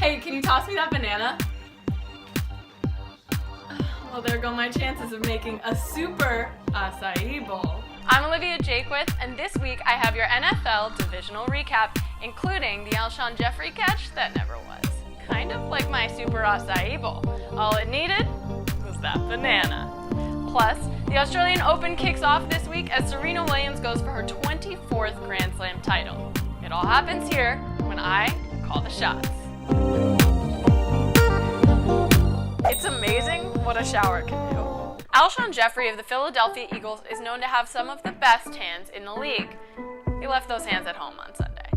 Hey, can you toss me that banana? Well, there go my chances of making a super acai bowl. I'm Olivia Jakewith, and this week I have your NFL divisional recap, including the Alshon Jeffrey catch that never was. Kind of like my super acai bowl. All it needed was that banana. Plus, the Australian Open kicks off this week as Serena Williams goes for her 24th Grand Slam title. It all happens here when I call the shots. It's amazing what a shower can do. Alshon Jeffrey of the Philadelphia Eagles is known to have some of the best hands in the league. He left those hands at home on Sunday.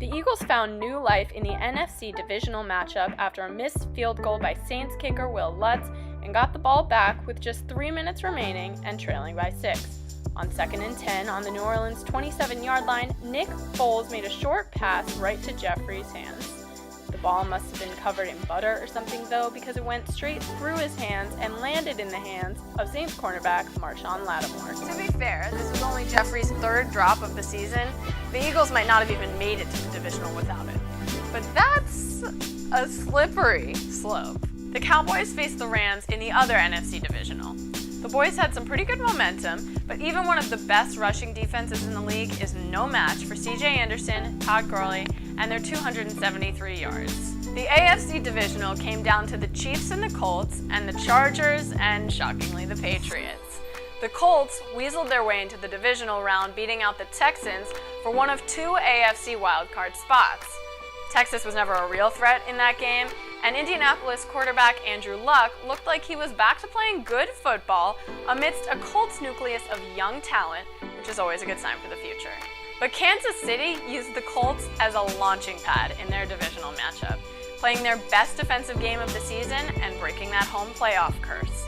The Eagles found new life in the NFC divisional matchup after a missed field goal by Saints kicker Will Lutz and got the ball back with just 3 minutes remaining and trailing by 6. On 2nd and 10 on the New Orleans 27-yard line, Nick Foles made a short pass right to Jeffrey's hands. The ball must have been covered in butter or something though, because it went straight through his hands and landed in the hands of Saints cornerback Marshon Lattimore. To be fair, this was only Jeffrey's 3rd drop of the season. The Eagles might not have even made it to the divisional without it. But that's a slippery slope. The Cowboys faced the Rams in the other NFC divisional. The boys had some pretty good momentum, but even one of the best rushing defenses in the league is no match for C.J. Anderson, Todd Gurley, and their 273 yards. The AFC divisional came down to the Chiefs and the Colts, and the Chargers, and shockingly, the Patriots. The Colts weaseled their way into the divisional round, beating out the Texans for one of 2 AFC wildcard spots. Texas was never a real threat in that game, and Indianapolis quarterback Andrew Luck looked like he was back to playing good football amidst a Colts nucleus of young talent, which is always a good sign for the future. But Kansas City used the Colts as a launching pad in their divisional matchup, playing their best defensive game of the season and breaking that home playoff curse.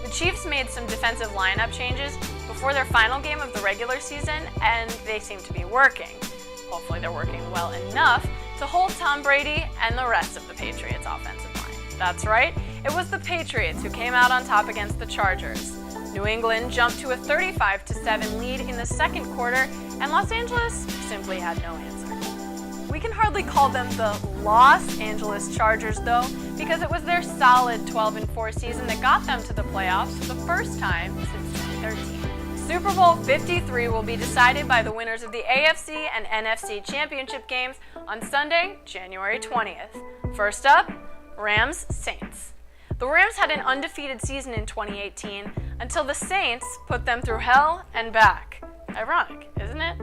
The Chiefs made some defensive lineup changes before their final game of the regular season, and they seem to be working. Hopefully they're working well enough to hold Tom Brady and the rest of the Patriots' offensive line. That's right, it was the Patriots who came out on top against the Chargers. New England jumped to a 35-7 lead in the second quarter, and Los Angeles simply had no answer. We can hardly call them the Los Angeles Chargers, though, because it was their solid 12-4 season that got them to the playoffs for the first time since 2013. Super Bowl 53 will be decided by the winners of the AFC and NFC Championship games on Sunday, January 20th. First up, Rams-Saints. The Rams had an undefeated season in 2018 until the Saints put them through hell and back. Ironic, isn't it?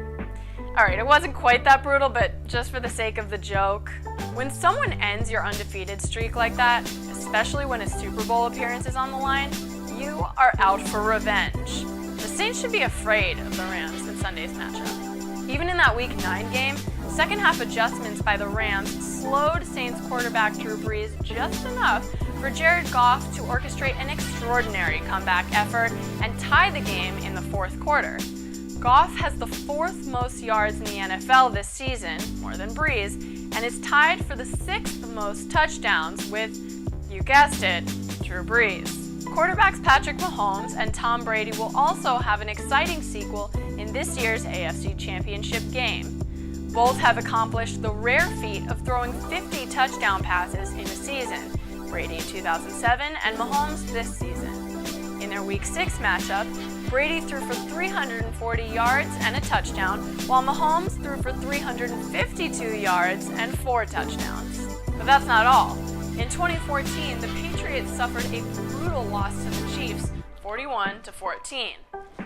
Alright, it wasn't quite that brutal, but just for the sake of the joke, when someone ends your undefeated streak like that, especially when a Super Bowl appearance is on the line, you are out for revenge. The Saints should be afraid of the Rams in Sunday's matchup. Even in that Week 9 game, second half adjustments by the Rams slowed Saints quarterback Drew Brees just enough for Jared Goff to orchestrate an extraordinary comeback effort and tie the game in the 4th quarter. Goff has the 4th most yards in the NFL this season, more than Brees, and is tied for the 6th most touchdowns with, you guessed it, Drew Brees. Quarterbacks Patrick Mahomes and Tom Brady will also have an exciting sequel in this year's AFC Championship game. Both have accomplished the rare feat of throwing 50 touchdown passes in a season, Brady in 2007 and Mahomes this season. In their Week 6 matchup, Brady threw for 340 yards and a touchdown, while Mahomes threw for 352 yards and 4 touchdowns. But that's not all. In 2014, the Patriots suffered a brutal loss to the Chiefs, 41-14.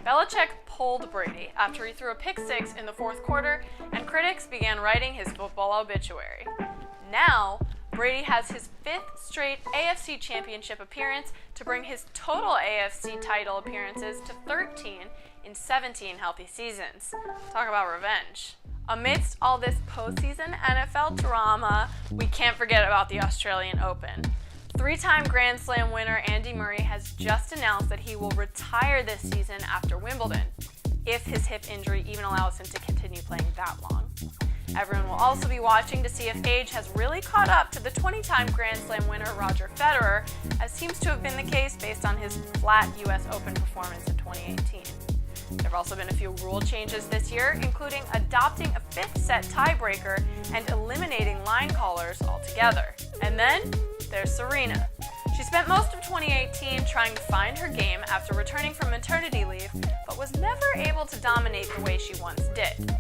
Belichick pulled Brady after he threw a pick-6 in the 4th quarter, and critics began writing his football obituary. Now, Brady has his 5th straight AFC Championship appearance to bring his total AFC title appearances to 13 in 17 healthy seasons. Talk about revenge. Amidst all this postseason NFL drama, we can't forget about the Australian Open. 3-time Grand Slam winner Andy Murray has just announced that he will retire this season after Wimbledon, if his hip injury even allows him to continue playing that long. Everyone will also be watching to see if age has really caught up to the 20-time Grand Slam winner Roger Federer, as seems to have been the case based on his flat US Open performance in 2018. There have also been a few rule changes this year, including adopting a fifth set tiebreaker and eliminating line callers altogether. And then there's Serena. She spent most of 2018 trying to find her game after returning from maternity leave, but was never able to dominate the way she once did.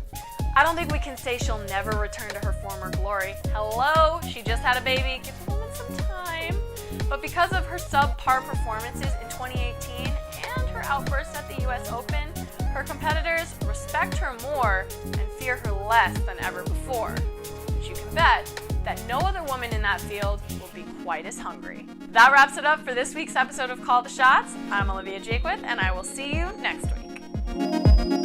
I don't think we can say she'll never return to her former glory. Hello, she just had a baby, give the woman some time. But because of her subpar performances in 2018 and her outbursts at the US Open, her competitors respect her more and fear her less than ever before. But you can bet that no other woman in that field will be quite as hungry. That wraps it up for this week's episode of Call the Shots. I'm Olivia Jaquith, and I will see you next week.